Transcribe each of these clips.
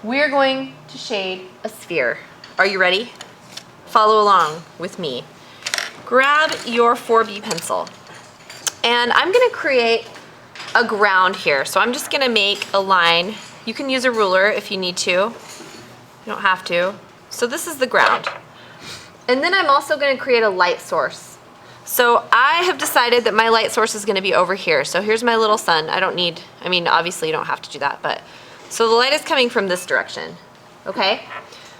we're going to shade a sphere. Are you ready? Follow along with me. Grab your 4B pencil. And I'm gonna create a ground here. So I'm just gonna make a line. You can use a ruler if you need to. You don't have to. So this is the ground. And then I'm also gonna create a light source. So I have decided that my light source is gonna be over here. So here's my little sun. I mean, obviously you don't have to do that, but. So the light is coming from this direction, okay?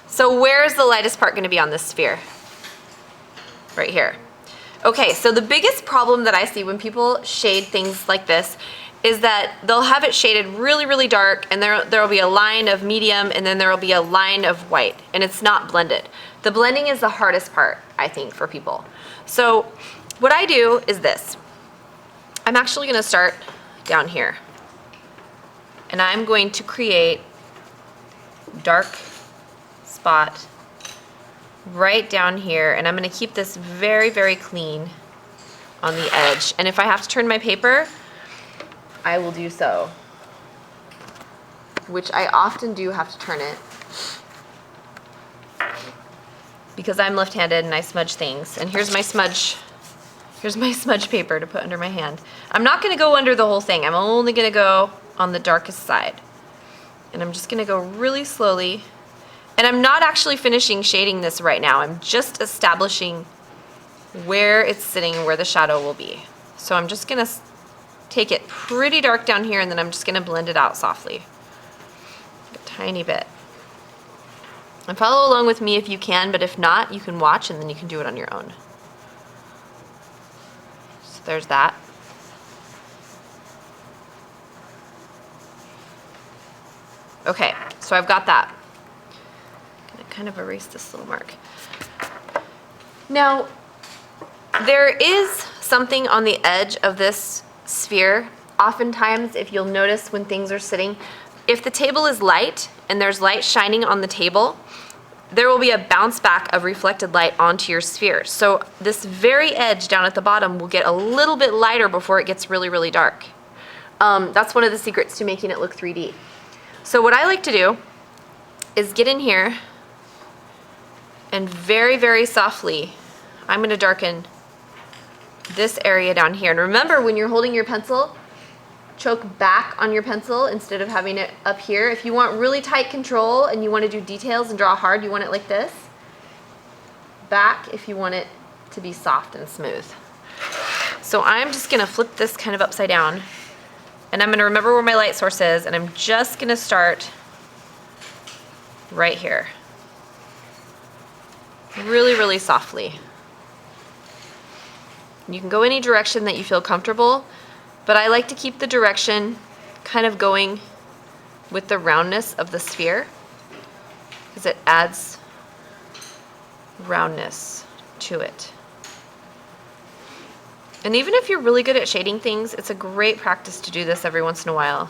So where is the lightest part gonna be on this sphere? Right here. Okay, so the biggest problem that I see when people shade things like this is that they'll have it shaded really, really dark, and there'll be a line of medium, and then there'll be a line of white, and it's not blended. The blending is the hardest part, I think, for people. So what I do is this. I'm actually gonna start down here, and I'm going to create dark spot right down here, and I'm gonna keep this very, very clean on the edge. And if I have to turn my paper, I will do so, which I often do have to turn it because I'm left-handed and I smudge things. And here's my smudge paper to put under my hand. I'm not gonna go under the whole thing. I'm only gonna go on the darkest side. And I'm just gonna go really slowly. And I'm not actually finishing shading this right now. I'm just establishing where it's sitting, where the shadow will be. So I'm just gonna take it pretty dark down here, and then I'm just gonna blend it out softly. A tiny bit. And follow along with me if you can, but if not, you can watch and then you can do it on your own. So there's that. Okay, so I've got that. I'm gonna kind of erase this little mark. Now, there is something on the edge of this sphere. Oftentimes, if you'll notice when things are sitting, if the table is light and there's light shining on the table, there will be a bounce back of reflected light onto your sphere. So this very edge down at the bottom will get a little bit lighter before it gets really, really dark. That's one of the secrets to making it look 3D. So what I like to do is get in here and very, very softly, I'm gonna darken this area down here. And remember, when you're holding your pencil, choke back on your pencil instead of having it up here. If you want really tight control and you want to do details and draw hard, you want it like this. Back if you want it to be soft and smooth. So I'm just gonna flip this kind of upside down, and I'm gonna remember where my light source is, and I'm just gonna start right here. Really, really softly. You can go any direction that you feel comfortable, but I like to keep the direction kind of going with the roundness of the sphere because it adds roundness to it. And even if you're really good at shading things, it's a great practice to do this every once in a while.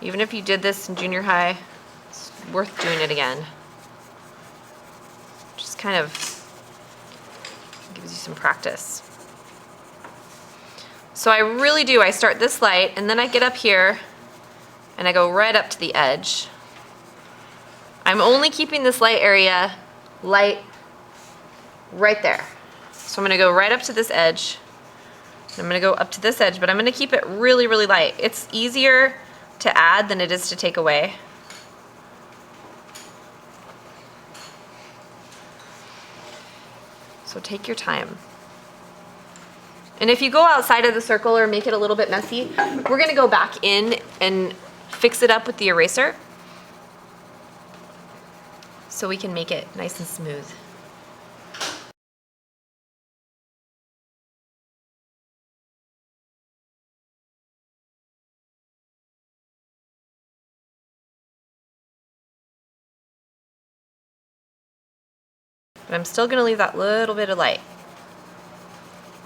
Even if you did this in junior high, it's worth doing it again. Just kind of gives you some practice. So I really do, I start this light and then I get up here and I go right up to the edge. I'm only keeping this light area light right there. So I'm gonna go right up to this edge. I'm gonna go up to this edge, but I'm gonna keep it really, really light. It's easier to add than it is to take away. So take your time. And if you go outside of the circle or make it a little bit messy, we're gonna go back in and fix it up with the eraser so we can make it nice and smooth. But I'm still gonna leave that little bit of light.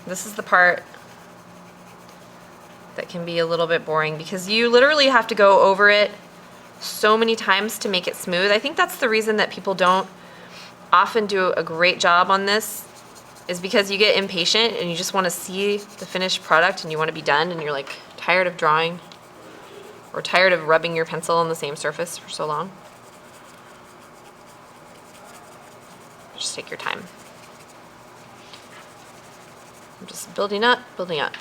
This is the part that can be a little bit boring because you literally have to go over it so many times to make it smooth. I think that's the reason that people don't often do a great job on this, is because you get impatient and you just want to see the finished product and you want to be done and you're like tired of drawing or tired of rubbing your pencil on the same surface for so long. Just take your time. I'm just building up, building up.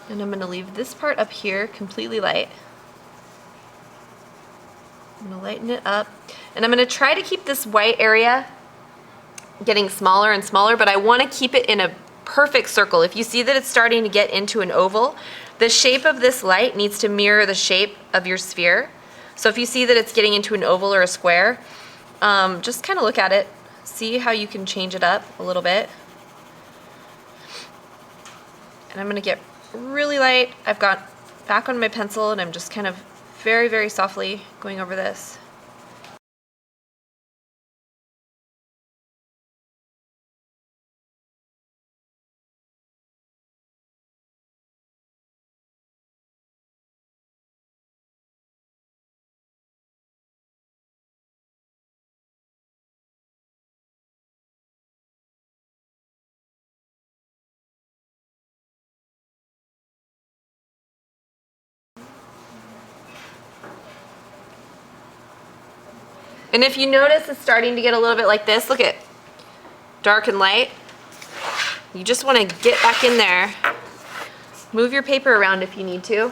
And I'm gonna leave this part up here completely light. I'm gonna lighten it up. And I'm gonna try to keep this white area getting smaller and smaller, but I wanna keep it in a perfect circle. If you see that it's starting to get into an oval, the shape of this light needs to mirror the shape of your sphere. So if you see that it's getting into an oval or a square, just kind of look at it, see how you can change it up a little bit. And I'm gonna get really light. I've got back on my pencil and I'm just kind of very, very softly going over this. And if you notice it's starting to get a little bit like this, look at dark and light. You just want to get back in there. Move your paper around if you need to.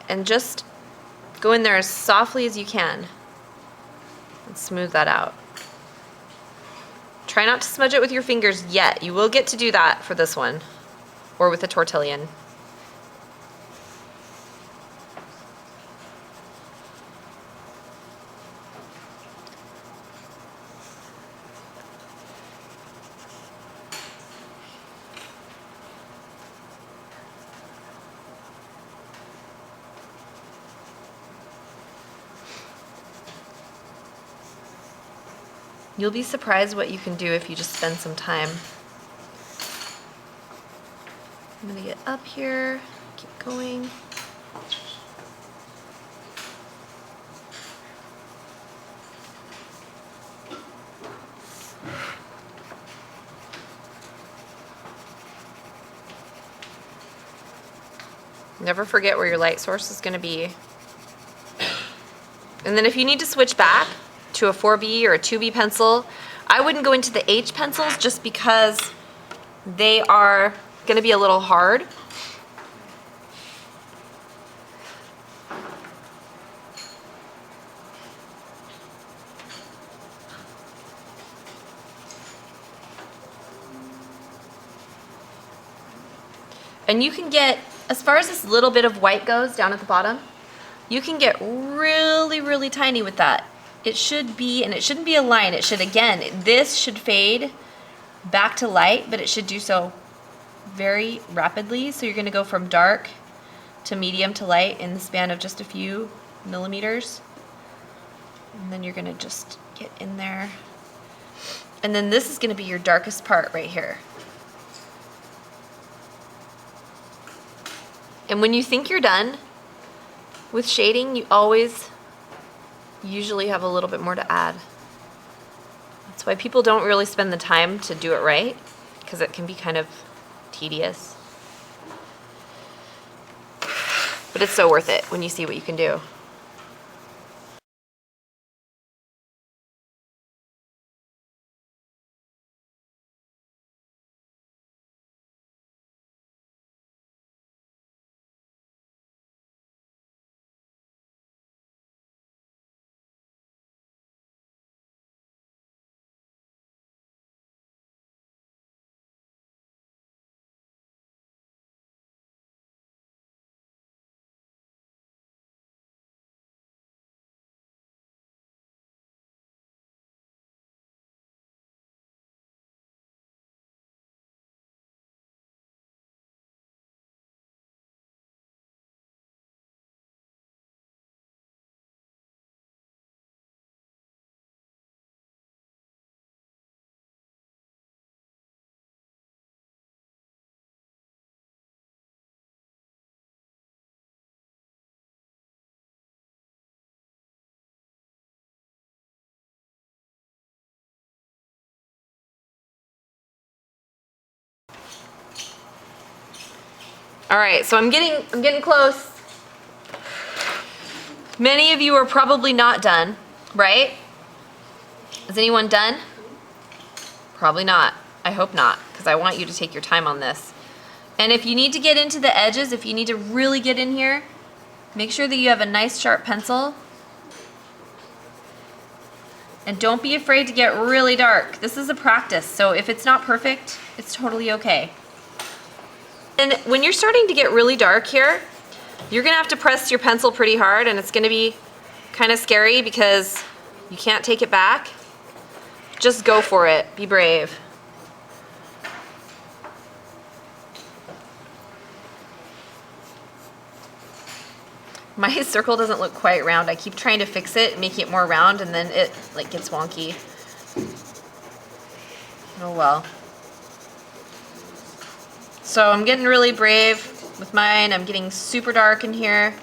And just go in there as softly as you can and smooth that out. Try not to smudge it with your fingers yet. You will get to do that for this one, or with a tortillon. You'll be surprised what you can do if you just spend some time. I'm gonna get up here, keep going. Never forget where your light source is gonna be. And then if you need to switch back to a 4B or a 2B pencil, I wouldn't go into the H pencils just because they are going to be a little hard. And you can get, as far as this little bit of white goes down at the bottom, you can get really, really tiny with that. It should be, and it shouldn't be a line. It should, again, this should fade back to light, but it should do so very rapidly. So you're going to go from dark to medium to light in the span of just a few millimeters. And then you're going to just get in there. And then this is going to be your darkest part right here. And when you think you're done with shading, you always usually have a little bit more to add. That's why people don't really spend the time to do it right, because it can be kind of tedious. But it's so worth it when you see what you can do. All right, so I'm getting close. Many of you are probably not done, right? Is anyone done? Probably not. I hope not, because I want you to take your time on this. And if you need to get into the edges, if you need to really get in here, make sure that you have a nice sharp pencil. And don't be afraid to get really dark. This is a practice, so if it's not perfect, it's totally okay. And when you're starting to get really dark here, you're gonna have to press your pencil pretty hard, and it's gonna be kind of scary because you can't take it back. Just go for it, be brave. My circle doesn't look quite round. I keep trying to fix it, make it more round, and then it like gets wonky. Oh well. So I'm getting really brave with mine. I'm getting super dark in here.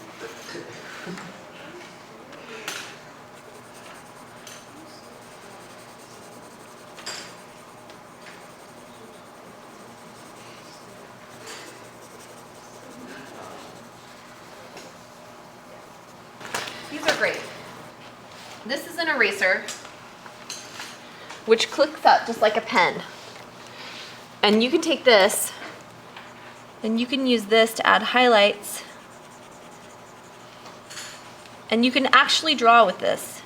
These are great. This is an eraser, which clicks up just like a pen. And you can take this, and you can use this to add highlights. And you can actually draw with this,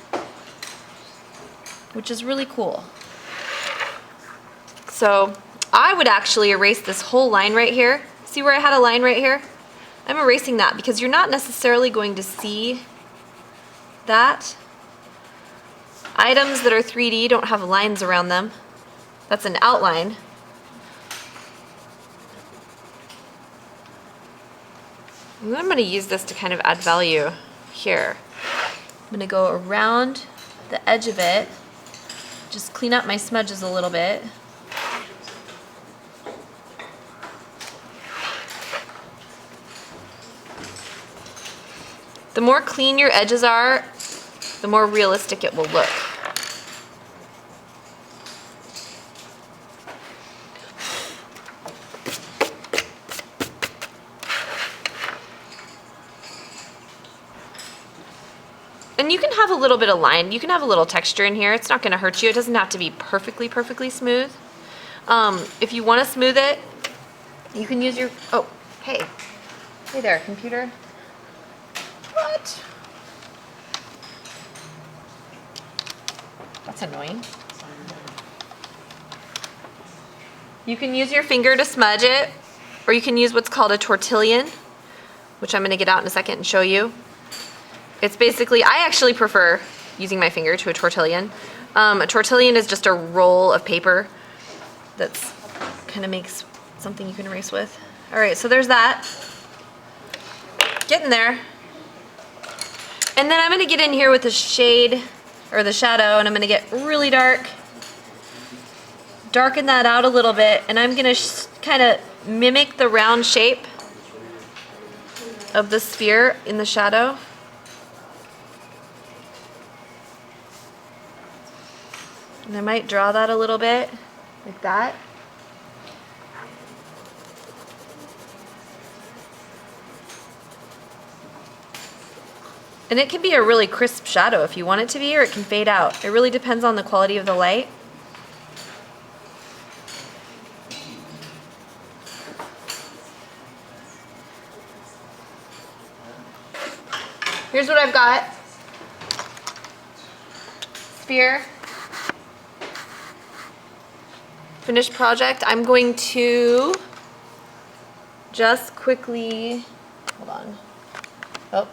which is really cool. So I would actually erase this whole line right here. See where I had a line right here? I'm erasing that because you're not necessarily going to see that. Items that are 3D don't have lines around them. That's an outline. And I'm going to use this to kind of add value here. I'm going to go around the edge of it, just clean up my smudges a little bit. The more clean your edges are, the more realistic it will look. And you can have a little bit of line, you can have a little texture in here. It's not going to hurt you. It doesn't have to be perfectly smooth. If you want to smooth it, you can use your, oh, hey there, computer. What? That's annoying. You can use your finger to smudge it, or you can use what's called a tortillon, which I'm going to get out in a second and show you. It's basically, I actually prefer using my finger to a tortillon. A tortillon is just a roll of paper that's kind of makes something you can erase with. All right, so there's that. Getting there. And then I'm going to get in here with the shade, or the shadow, and I'm going to get really dark. Darken that out a little bit, and I'm going to kind of mimic the round shape of the sphere in the shadow. And I might draw that a little bit, like that. And it can be a really crisp shadow if you want it to be, or it can fade out. It really depends on the quality of the light. Here's what I've got. Sphere. Finished project. I'm going to just quickly, hold on. Oh.